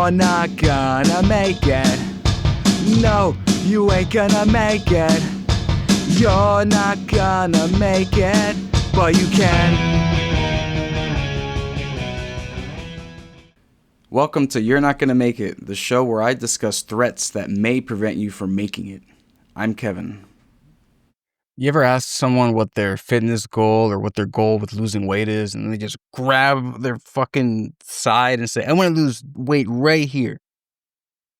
You're not gonna make it. No, you ain't gonna make it. You're not gonna make it, but you can. Welcome to You're Not Gonna Make It, the show where I discuss threats that may prevent you from making it. I'm Kevin. You ever ask someone what their fitness goal or what their goal with losing weight is, and they just grab their fucking side and say, I want to lose weight right here?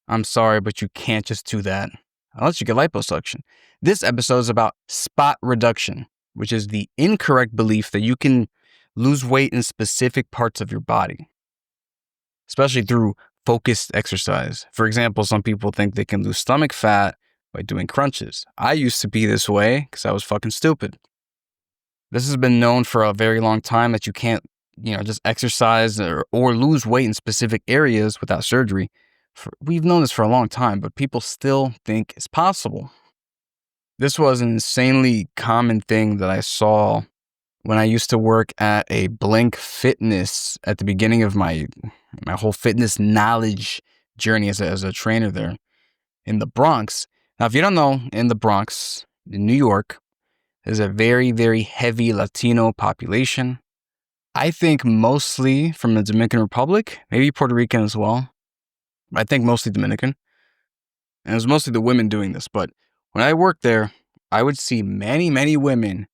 I'm sorry, but you can't just do that unless you get liposuction. This episode is about spot reduction, which is the incorrect belief that you can lose weight in specific parts of your body, especially through focused exercise. For example, some people think they can lose stomach fat by doing crunches. I used to be this way because I was fucking stupid. This has been known for a very long time that you can't, just exercise or lose weight in specific areas without surgery. We've known this for a long time, but people still think it's possible. This was an insanely common thing that I saw when I used to work at a Blink Fitness at the beginning of my whole fitness knowledge journey as a trainer there in the Bronx. Now, if you don't know, in the Bronx, in New York, there's a very, very heavy Latino population. I think mostly from the Dominican Republic, maybe Puerto Rican as well. I think mostly Dominican. And it was mostly the women doing this. But when I worked there, I would see many, many women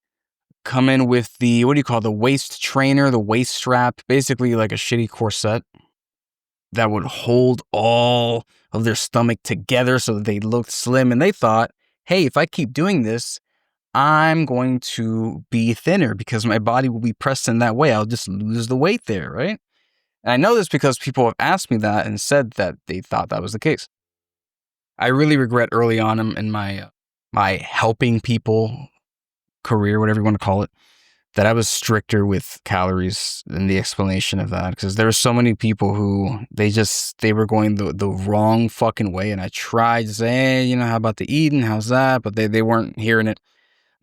come in with the waist trainer, the waist strap, basically like a shitty corset that would hold all of their stomach together so that they looked slim. And they thought, hey, if I keep doing this, I'm going to be thinner because my body will be pressed in that way. I'll just lose the weight there, right? And I know this because people have asked me that and said that they thought that was the case. I really regret early on in my helping people career, whatever you want to call it, that I was stricter with calories in the explanation of that, because there were so many people who they were going the wrong fucking way, and I tried to say, hey, how about the eating? How's that? But they weren't hearing it.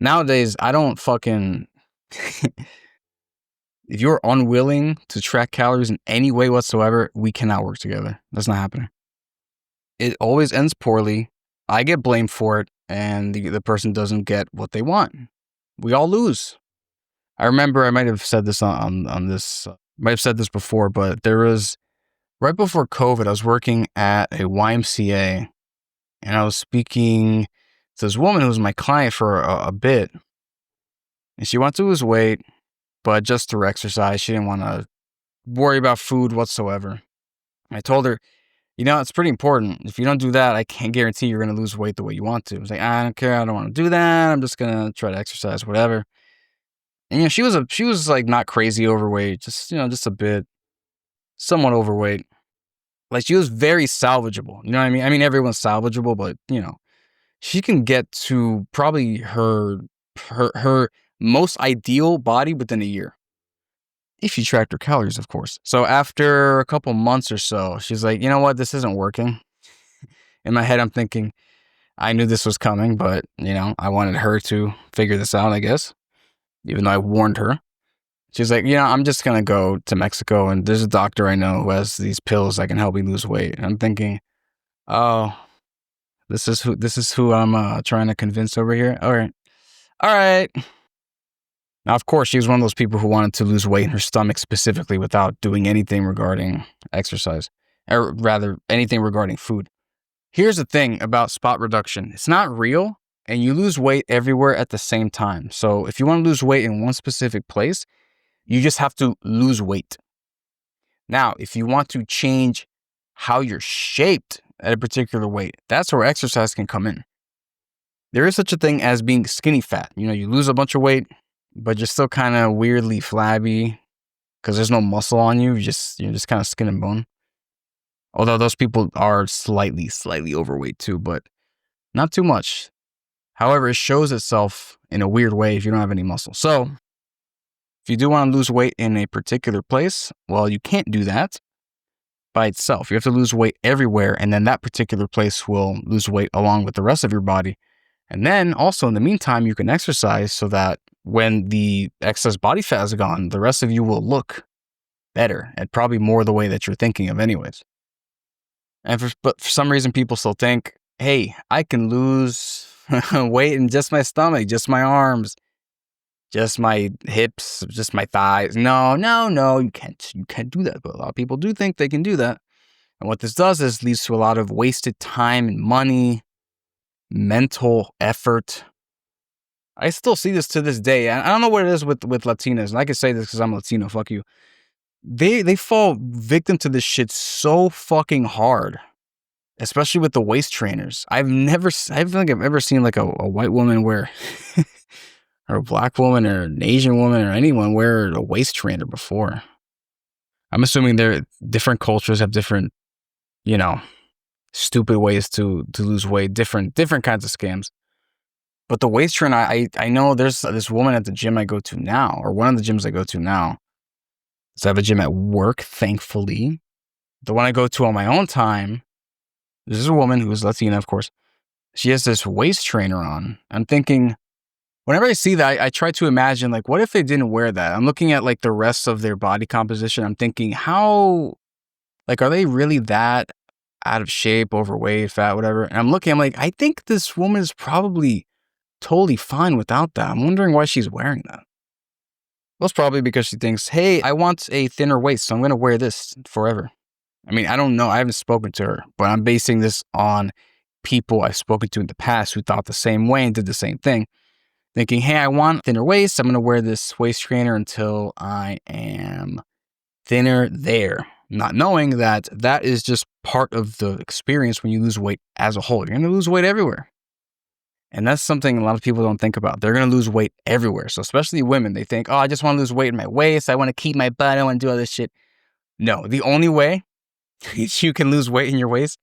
Nowadays, I don't fucking... If you're unwilling to track calories in any way whatsoever, we cannot work together. That's not happening. It always ends poorly. I get blamed for it, and the person doesn't get what they want. We all lose. I remember I might have said this on this, might have said this before, but there was, right before COVID, I was working at a YMCA, and I was speaking to this woman who was my client for a bit, and she wanted to lose weight, but just through exercise. She didn't want to worry about food whatsoever. I told her, it's pretty important. If you don't do that, I can't guarantee you're going to lose weight the way you want to. I was like, I don't care. I don't want to do that. I'm just going to try to exercise, whatever. And, she was like not crazy overweight, just a bit, somewhat overweight. Like, she was very salvageable. You know what I mean? I mean, everyone's salvageable, but, she can get to probably her most ideal body within a year. If you tracked her calories, of course. So after a couple months or so, she's like, you know what? This isn't working. In my head, I'm thinking, I knew this was coming, but, I wanted her to figure this out, I guess. Even though I warned her. She's like, I'm just going to go to Mexico, and there's a doctor I know who has these pills that can help me lose weight. And I'm thinking, oh, this is who I'm trying to convince over here. All right. Now, of course, she was one of those people who wanted to lose weight in her stomach specifically without doing anything regarding exercise, or rather anything regarding food. Here's the thing about spot reduction. It's not real, and you lose weight everywhere at the same time. So if you want to lose weight in one specific place, you just have to lose weight. Now, if you want to change how you're shaped at a particular weight, that's where exercise can come in. There is such a thing as being skinny fat. You lose a bunch of weight, but you're still kind of weirdly flabby because there's no muscle on you. You're just kind of skin and bone. Although those people are slightly overweight too, but not too much. However, it shows itself in a weird way if you don't have any muscle. So if you do want to lose weight in a particular place, well, you can't do that by itself. You have to lose weight everywhere, and then that particular place will lose weight along with the rest of your body. And then also in the meantime, you can exercise so that when the excess body fat is gone, the rest of you will look better and probably more the way that you're thinking of anyways. But for some reason, people still think, hey, I can lose weight in just my stomach, just my arms, just my hips, just my thighs. No, no, no, you can't. You can't do that. But a lot of people do think they can do that. And what this does is leads to a lot of wasted time and money, mental effort. I still see this to this day. I don't know what it is with Latinas, and I can say this because I'm Latino. Fuck you. They fall victim to this shit so fucking hard, especially with the waist trainers. I don't think I've ever seen like a white woman wear, or a black woman, or an Asian woman, or anyone wear a waist trainer before. I'm assuming different cultures have different, stupid ways to lose weight, different kinds of scams. But the waist trainer, I know there's this woman at the gym I go to now, or one of the gyms I go to now. So I have a gym at work, thankfully. The one I go to on my own time, this is a woman who's Latina, of course. She has this waist trainer on. I'm thinking, whenever I see that, I try to imagine, like, what if they didn't wear that? I'm looking at, like, the rest of their body composition. I'm thinking, are they really that out of shape, overweight, fat, whatever? And I'm like, I think this woman is probably totally fine without that. I'm wondering why she's wearing that. Well, it's probably because she thinks, hey, I want a thinner waist, so I'm going to wear this forever. I mean, I don't know. I haven't spoken to her, but I'm basing this on people I've spoken to in the past who thought the same way and did the same thing. Thinking, hey, I want thinner waist. I'm going to wear this waist trainer until I am thinner there. Not knowing that that is just part of the experience when you lose weight as a whole. You're going to lose weight everywhere. And that's something a lot of people don't think about. They're going to lose weight everywhere. So especially women, they think, oh, I just want to lose weight in my waist. I want to keep my butt. I want to do all this shit. No, the only way you can lose weight in your waist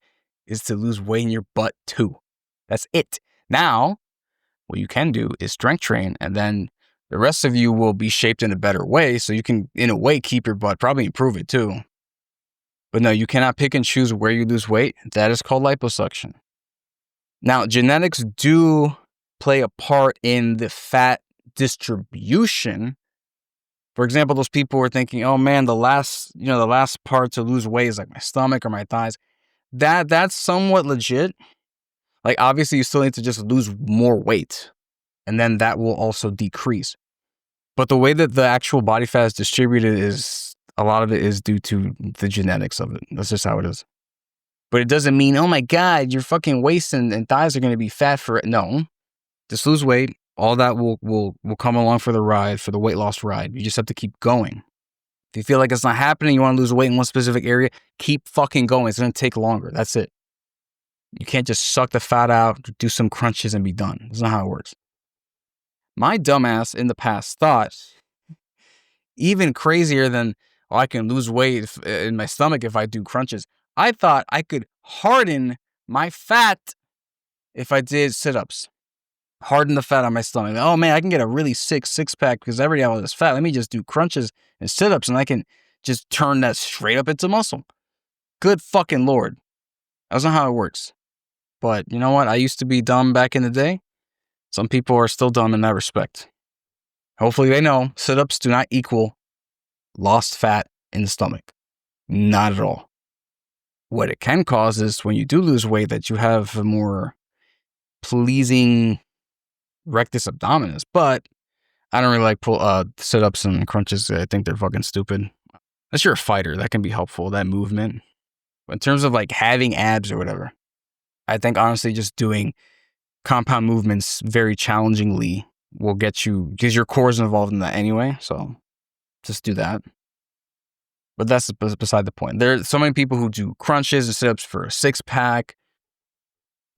is to lose weight in your butt too. That's it. Now, what you can do is strength train, and then the rest of you will be shaped in a better way. So you can, in a way, keep your butt, probably improve it too. But no, you cannot pick and choose where you lose weight. That is called liposuction. Now, genetics do play a part in the fat distribution. For example, those people were thinking, oh man, the last part to lose weight is like my stomach or my thighs. That's somewhat legit. Like, obviously, you still need to just lose more weight, and then that will also decrease. But the way that the actual body fat is distributed is, a lot of it is due to the genetics of it. That's just how it is. But it doesn't mean, oh my God, your fucking waist and thighs are going to be fat for it. No, just lose weight. All that will come along for the ride, for the weight loss ride. You just have to keep going. If you feel like it's not happening, you want to lose weight in one specific area, keep fucking going. It's going to take longer. That's it. You can't just suck the fat out, do some crunches, and be done. That's not how it works. My dumbass in the past thought, even crazier than, oh, I can lose weight in my stomach if I do crunches. I thought I could harden my fat if I did sit-ups. Harden the fat on my stomach. Oh man, I can get a really sick six-pack because I already have all this fat. Let me just do crunches and sit-ups and I can just turn that straight up into muscle. Good fucking Lord. That's not how it works. But you know what? I used to be dumb back in the day. Some people are still dumb in that respect. Hopefully they know sit-ups do not equal lost fat in the stomach. Not at all. What it can cause is when you do lose weight that you have a more pleasing rectus abdominis. But I don't really like sit-ups and crunches. I think they're fucking stupid. Unless you're a fighter, that can be helpful, that movement. But in terms of like having abs or whatever, I think honestly just doing compound movements very challengingly will get you, because your core is involved in that anyway. So just do that. But that's beside the point. There are so many people who do crunches and sit-ups for a six-pack.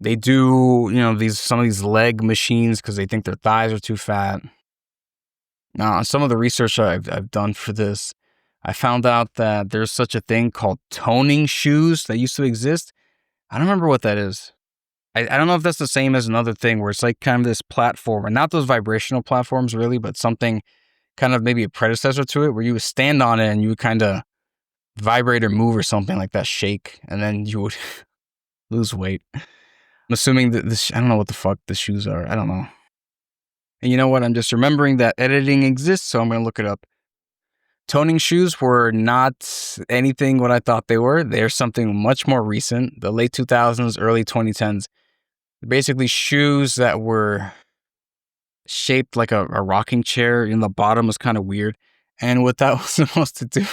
They do, some of these leg machines because they think their thighs are too fat. Now, some of the research I've done for this, I found out that there's such a thing called toning shoes that used to exist. I don't remember what that is. I don't know if that's the same as another thing where it's like kind of this platform, and not those vibrational platforms really, but something kind of maybe a predecessor to it where you would stand on it and you would kind of vibrate or move or something like that, shake, and then you would lose weight. I'm assuming that I don't know what the fuck the shoes are. I don't know. And you know what? I'm just remembering that editing exists, so I'm going to look it up. toning shoes were not anything what I thought they were. They're something much more recent, the late 2000s, early 2010s. Basically shoes that were shaped like a rocking chair, and the bottom was kind of weird. And what that was supposed to do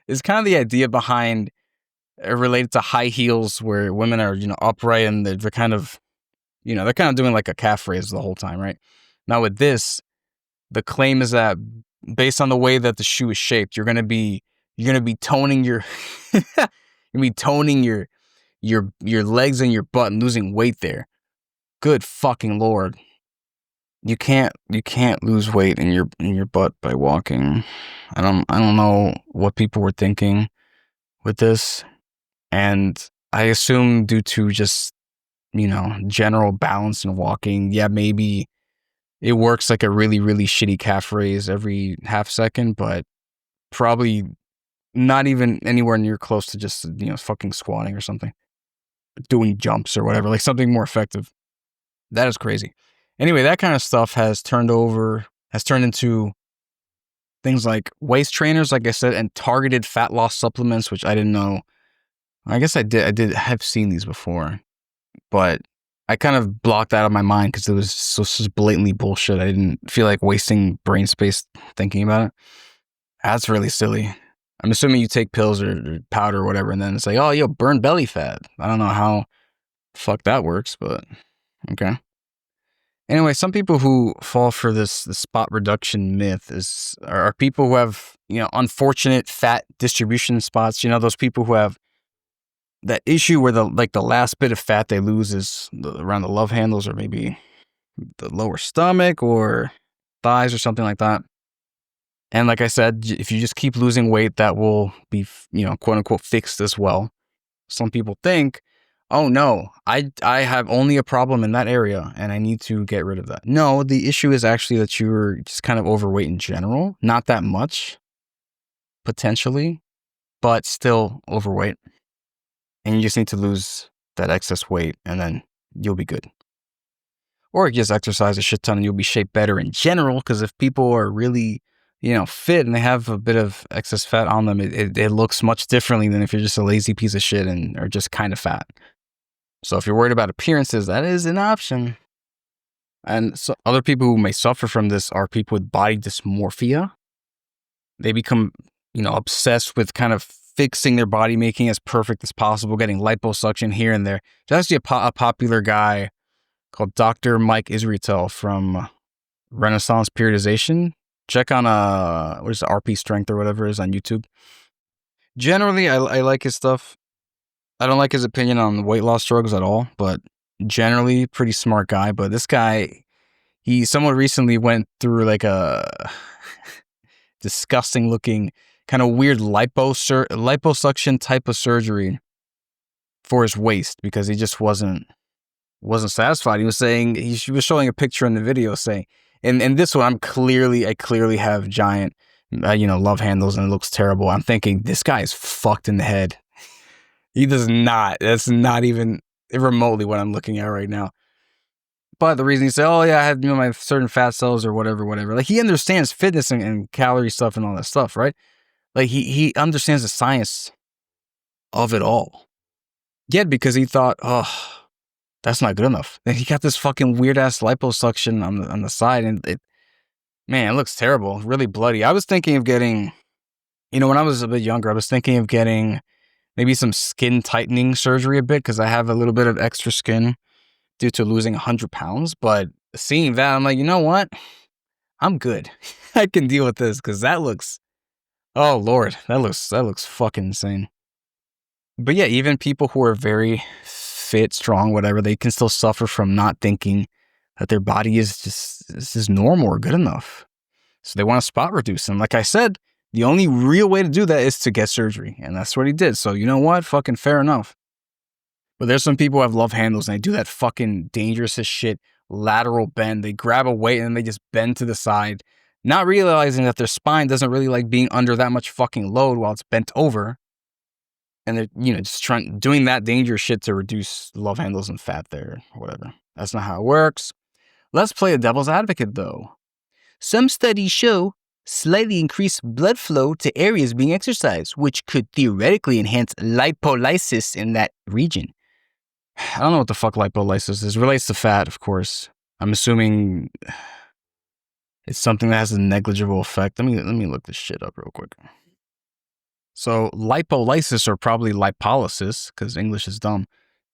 is kind of the idea behind related to high heels, where women are, upright, and they're kind of, they're kind of doing like a calf raise the whole time, right? Now with this, the claim is that based on the way that the shoe is shaped, you're gonna be toning your your legs and your butt and losing weight there. Good fucking Lord. You can't lose weight in your butt by walking. I don't know what people were thinking with this. And I assume due to just, general balance in walking, yeah, maybe it works like a really, really shitty calf raise every half second, but probably not even anywhere near close to just, fucking squatting or something. Doing jumps or whatever, like something more effective. That is crazy. Anyway, that kind of stuff has turned into things like waist trainers, like I said, and targeted fat loss supplements, which I didn't know. I guess I did have seen these before, but I kind of blocked that out of my mind because it was so just blatantly bullshit. I didn't feel like wasting brain space thinking about it. That's really silly. I'm assuming you take pills or powder or whatever, and then it's like, oh, yo, burn belly fat. I don't know how the fuck that works, but okay. Anyway, some people who fall for the spot reduction myth are people who have, unfortunate fat distribution spots. Those people who have that issue where the last bit of fat they lose is around the love handles, or maybe the lower stomach or thighs or something like that. And like I said, if you just keep losing weight, that will be, quote unquote, fixed as well. Some people think, oh no, I have only a problem in that area and I need to get rid of that. No, the issue is actually that you're just kind of overweight in general. Not that much, potentially, but still overweight. And you just need to lose that excess weight and then you'll be good. Or just exercise a shit ton and you'll be shaped better in general, because if people are really, fit and they have a bit of excess fat on them, it looks much differently than if you're just a lazy piece of shit and are just kind of fat. So if you're worried about appearances, that is an option. And so other people who may suffer from this are people with body dysmorphia. They become, obsessed with kind of fixing their body, making it as perfect as possible, getting liposuction here and there. There's actually a popular guy called Dr. Mike Israetel from Renaissance Periodization. Check on what is it, RP Strength or whatever it is on YouTube. Generally, I like his stuff. I don't like his opinion on weight loss drugs at all, but generally pretty smart guy. But this guy, he somewhat recently went through like a disgusting looking, kind of weird liposuction type of surgery for his waist because he just wasn't satisfied. He was saying, he was showing a picture in the video saying, and this one, I clearly have giant, love handles and it looks terrible. I'm thinking, this guy is fucked in the head. He does not. That's not even remotely what I'm looking at right now. But the reason he said, oh yeah, I have, my certain fat cells or whatever. Like, he understands fitness and calorie stuff and all that stuff, right? Like, he understands the science of it all. Yet because he thought, oh, that's not good enough. Then he got this fucking weird ass liposuction on the side, and it looks terrible, really bloody. I was thinking of getting, when I was a bit younger, I was thinking of getting maybe some skin tightening surgery a bit, because I have a little bit of extra skin due to losing 100 pounds. But seeing that, I'm like, you know what? I'm good. I can deal with this, because that looks, oh Lord, that looks fucking insane. But yeah, even people who are very fit, strong, whatever, they can still suffer from not thinking that their body is just normal or good enough. So they want to spot reduce. And like I said, the only real way to do that is to get surgery. And that's what he did. So you know what? Fucking fair enough. But there's some people who have love handles and they do that fucking dangerous as shit lateral bend. They grab a weight and they just bend to the side, not realizing that their spine doesn't really like being under that much fucking load while it's bent over. And they're, just doing that dangerous shit to reduce love handles and fat there or whatever. That's not how it works. Let's play a devil's advocate though. Some studies show slightly increase blood flow to areas being exercised, which could theoretically enhance lipolysis in that region. I don't know what the fuck lipolysis is. It relates to fat, of course. I'm assuming it's something that has a negligible effect. Let me look this shit up real quick. So lipolysis, or probably lipolysis, because English is dumb,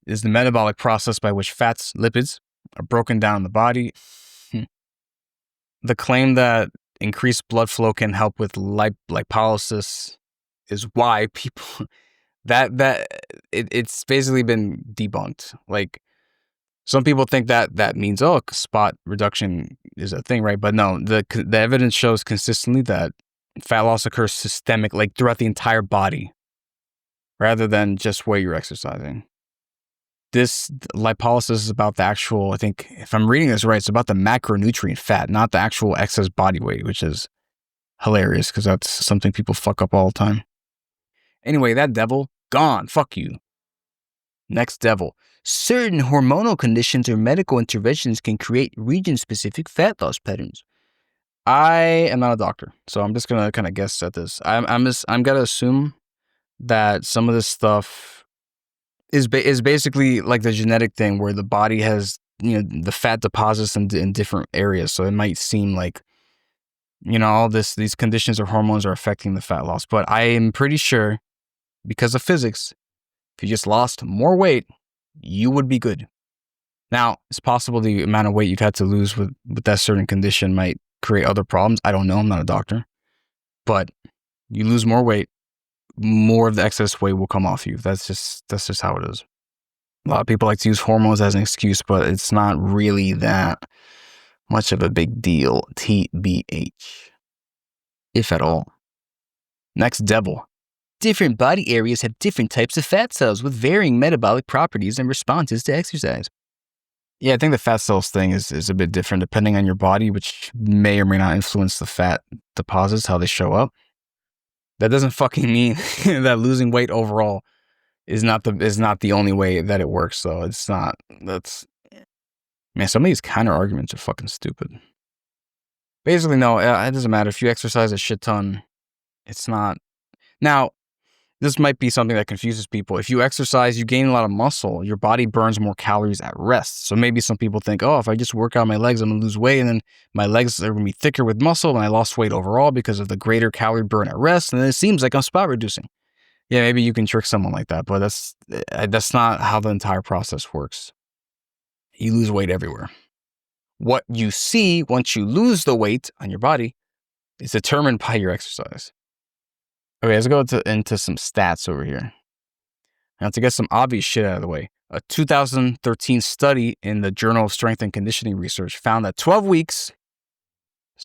is the metabolic process by which fats, lipids, are broken down in the body. The claim that increased blood flow can help with lipolysis is why people it's basically been debunked. Like, some people think that means spot reduction is a thing, right? But no, the evidence shows consistently that fat loss occurs systemic, like throughout the entire body, rather than just where you're exercising. This lipolysis is about the actual, I think, if I'm reading this right, it's about the macronutrient fat, not the actual excess body weight, which is hilarious because that's something people fuck up all the time. Anyway, that devil, gone. Fuck you. Next devil. Certain hormonal conditions or medical interventions can create region-specific fat loss patterns. I am not a doctor, so I'm just gonna kind of guess at this. I'm gonna assume that some of this stuff is basically like the genetic thing where the body has, the fat deposits in different areas. So it might seem like, all these conditions or hormones are affecting the fat loss. But I am pretty sure, because of physics, if you just lost more weight, you would be good. Now, it's possible the amount of weight you've had to lose with that certain condition might create other problems. I don't know. I'm not a doctor. But you lose more weight, more of the excess weight will come off you. That's just how it is. A lot of people like to use hormones as an excuse, but it's not really that much of a big deal, TBH, if at all. Next devil. Different body areas have different types of fat cells with varying metabolic properties and responses to exercise. Yeah, I think the fat cells thing is a bit different depending on your body, which may or may not influence the fat deposits, how they show up. That doesn't fucking mean that losing weight overall is not the only way that it works. So it's not. Man, some of these counter arguments are fucking stupid. Basically, no, it doesn't matter if you exercise a shit ton. It's not. Now, this might be something that confuses people. If you exercise, you gain a lot of muscle. Your body burns more calories at rest. So maybe some people think, if I just work out my legs, I'm going to lose weight. And then my legs are going to be thicker with muscle. And I lost weight overall because of the greater calorie burn at rest. And then it seems like I'm spot reducing. Yeah, maybe you can trick someone like that. But that's not how the entire process works. You lose weight everywhere. What you see once you lose the weight on your body is determined by your exercise. Okay, let's go into some stats over here. Now, to get some obvious shit out of the way, a 2013 study in the Journal of Strength and Conditioning Research found that 12 weeks,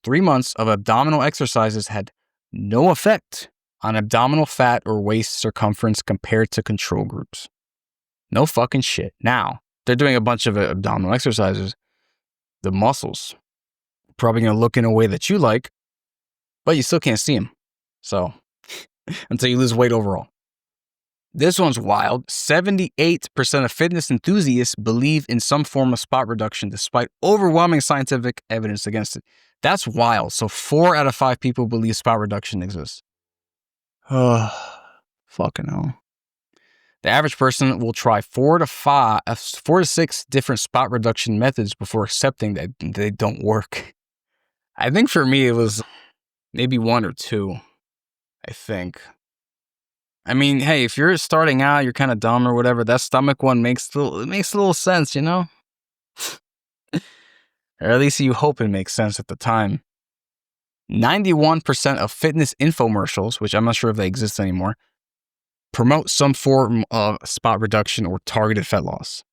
3 months of abdominal exercises had no effect on abdominal fat or waist circumference compared to control groups. No fucking shit. Now, they're doing a bunch of abdominal exercises. The muscles probably going to look in a way that you like, but you still can't see them. So, until you lose weight overall. This one's wild. 78% of fitness enthusiasts believe in some form of spot reduction despite overwhelming scientific evidence against it. That's wild. So 4 out of 5 people believe spot reduction exists. Oh, fucking hell. The average person will try 4 to 6 different spot reduction methods before accepting that they don't work. I think for me, it was maybe 1 or 2. I think. I mean, hey, if you're starting out, you're kind of dumb or whatever, that stomach one makes a little sense, or at least you hope it makes sense at the time. 91% of fitness infomercials, which I'm not sure if they exist anymore, promote some form of spot reduction or targeted fat loss.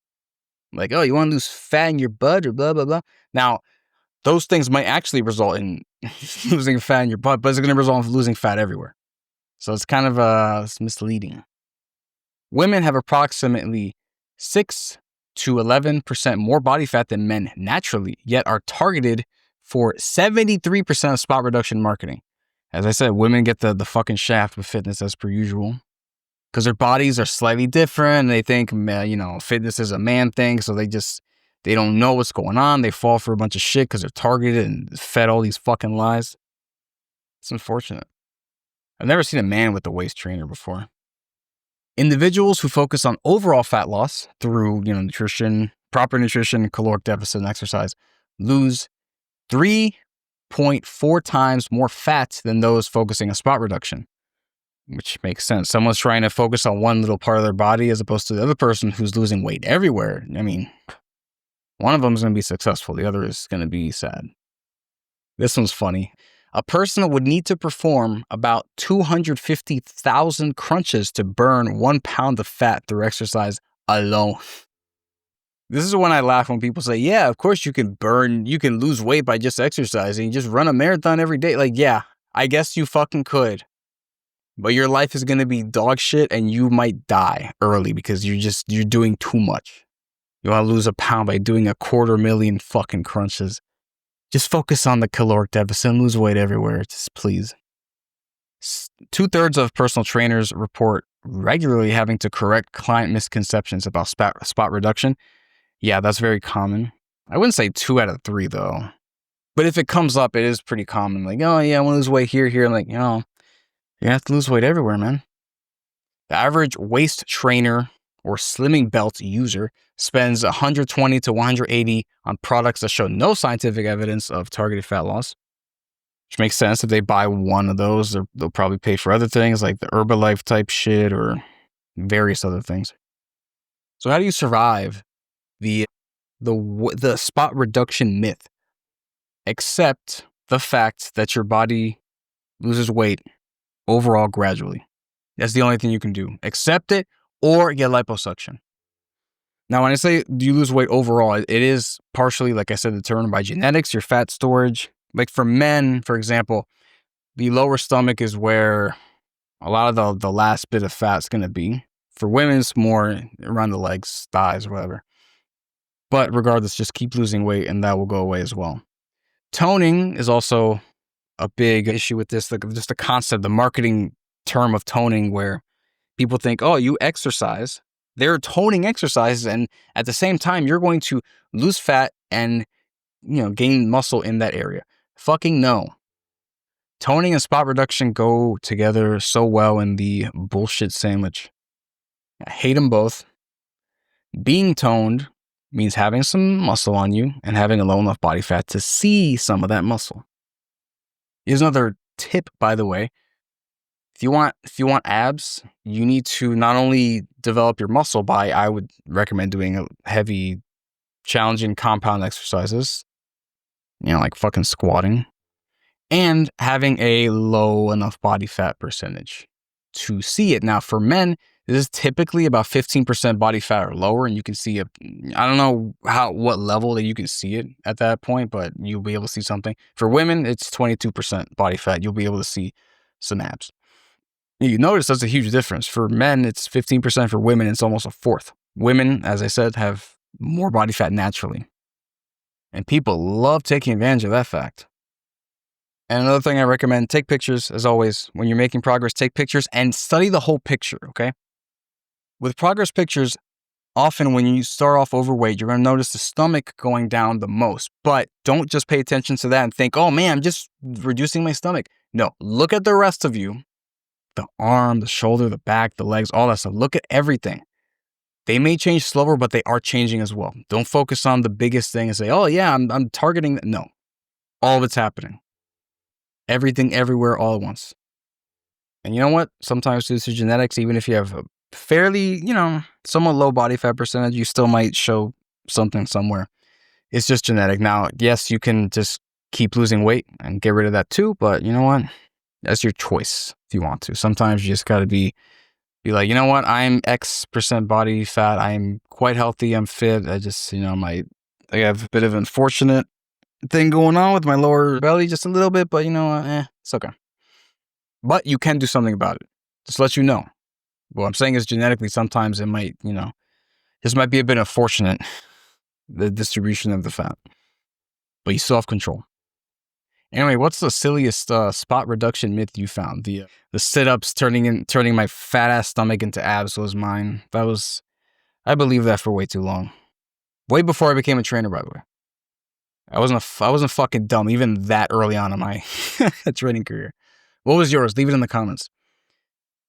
Like, you want to lose fat in your butt or blah, blah, blah. Now, those things might actually result in losing fat in your butt, but it's going to result in losing fat everywhere. So it's kind of it's misleading. Women have approximately 6 to 11% more body fat than men naturally, yet are targeted for 73% of spot reduction marketing. As I said, women get the fucking shaft with fitness as per usual because their bodies are slightly different. They think, fitness is a man thing, so they don't know what's going on. They fall for a bunch of shit because they're targeted and fed all these fucking lies. It's unfortunate. I've never seen a man with a waist trainer before. Individuals who focus on overall fat loss through, nutrition, proper nutrition, caloric deficit, and exercise lose 3.4 times more fat than those focusing on spot reduction, which makes sense. Someone's trying to focus on one little part of their body as opposed to the other person who's losing weight everywhere. I mean, one of them is going to be successful. The other is going to be sad. This one's funny. A person would need to perform about 250,000 crunches to burn 1 pound of fat through exercise alone. This is when I laugh when people say, yeah, of course you can lose weight by just exercising. Just run a marathon every day. Like, yeah, I guess you fucking could. But your life is going to be dog shit and you might die early because you're doing too much. You want to lose a pound by doing 250,000 fucking crunches. Just focus on the caloric deficit and lose weight everywhere, just please. 2/3 of personal trainers report regularly having to correct client misconceptions about spot reduction. Yeah, that's very common. I wouldn't say 2 out of 3 though. But if it comes up, it is pretty common. Like, oh yeah, I want to lose weight here. I'm like, you have to lose weight everywhere, man. The average waist trainer or slimming belt user spends $120 to $180 on products that show no scientific evidence of targeted fat loss, which makes sense. If they buy one of those, they'll probably pay for other things like the Herbalife type shit or various other things. So how do you survive the spot reduction myth? Accept the fact that your body loses weight overall gradually. That's the only thing you can do. Accept it or get liposuction. Now, when I say do you lose weight overall, it is partially, like I said, determined by genetics, your fat storage. Like for men, for example, the lower stomach is where a lot of the last bit of fat is going to be. For women, it's more around the legs, thighs, whatever. But regardless, just keep losing weight and that will go away as well. Toning is also a big issue with this. Like just the concept, the marketing term of toning, where people think, oh, you exercise. They're toning exercises, and at the same time, you're going to lose fat and gain muscle in that area. Fucking no. Toning and spot reduction go together so well in the bullshit sandwich. I hate them both. Being toned means having some muscle on you and having a low enough body fat to see some of that muscle. Here's another tip, by the way. If you want abs, you need to not only develop your muscle by, I would recommend doing heavy, challenging compound exercises, like fucking squatting, and having a low enough body fat percentage to see it. Now, for men, this is typically about 15% body fat or lower, and you can see I don't know what level that you can see it at that point, but you'll be able to see something. For women, it's 22% body fat. You'll be able to see some abs. You notice that's a huge difference. For men, it's 15%. For women, it's almost a fourth. Women, as I said, have more body fat naturally. And people love taking advantage of that fact. And another thing I recommend, take pictures, as always. When you're making progress, take pictures and study the whole picture, okay? With progress pictures, often when you start off overweight, you're going to notice the stomach going down the most. But don't just pay attention to that and think, oh man, I'm just reducing my stomach. No, look at the rest of you. The arm, the shoulder, the back, the legs, all that stuff. Look at everything. They may change slower, but they are changing as well. Don't focus on the biggest thing and say, oh yeah, I'm targeting that. No, all of it's happening. Everything, everywhere, all at once. And you know what? Sometimes due to genetics, even if you have a fairly, somewhat low body fat percentage, you still might show something somewhere. It's just genetic. Now, yes, you can just keep losing weight and get rid of that too, but you know what? That's your choice if you want to. Sometimes you just got to be like, you know what? I'm X% body fat. I'm quite healthy. I'm fit. I just, I have a bit of an unfortunate thing going on with my lower belly just a little bit, but it's okay. But you can do something about it. Just let you know. What I'm saying is genetically, sometimes it might, this might be a bit unfortunate, the distribution of the fat, but you still have control. Anyway, what's the silliest spot reduction myth you found? The sit-ups turning my fat ass stomach into abs was mine. I believed that for way too long. Way before I became a trainer, by the way. I wasn't fucking dumb even that early on in my training career. What was yours? Leave it in the comments.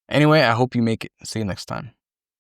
Anyway, I hope you make it. See you next time.